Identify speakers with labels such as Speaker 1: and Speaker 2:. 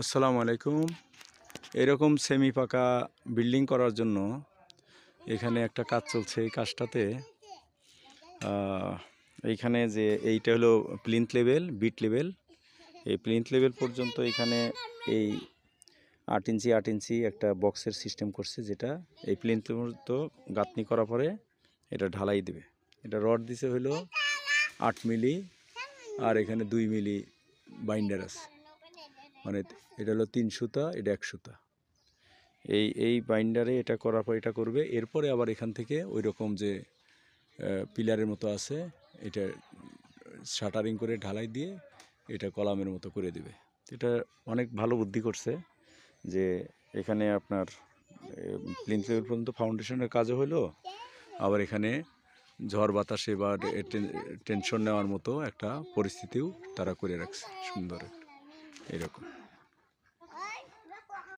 Speaker 1: আসসালামু আলাইকুম। এরকম সেমি পাকা বিল্ডিং করার জন্য এখানে একটা কাজ চলছে। এই কাজটাতে এইখানে যে এইটা হলো প্লিন্থ লেভেল, বিট লেভেল। এই প্লিন্থ লেভেল পর্যন্ত এখানে এই 8 ইঞ্চি একটা বক্সের সিস্টেম করছে, যেটা এই প্লিন্থ পর্যন্ত গাঁথনি করার পরে এটা ঢালাই দেবে। এটা রড দিছে হলো 8 মিলি, আর এখানে 2 মিলি বাইন্ডার আছে। মানে এটা হলো 3 সুতা, এটা 1 সুতা। এই বাইন্ডারে এটা করার পর এটা করবে। এরপরে আবার এখান থেকে ওই রকম যে পিলারের মতো আছে, এটা শাটারিং করে ঢালাই দিয়ে এটা কলামের মতো করে দেবে। এটা অনেক ভালো বুদ্ধি করছে যে এখানে আপনার প্লিন্থ লেভেল পর্যন্ত ফাউন্ডেশনের কাজও হলো, আবার এখানে ঝড় বাতাসে বা টেনশন নেওয়ার মতো একটা পরিস্থিতিও তারা করে রাখছে সুন্দর এরকম।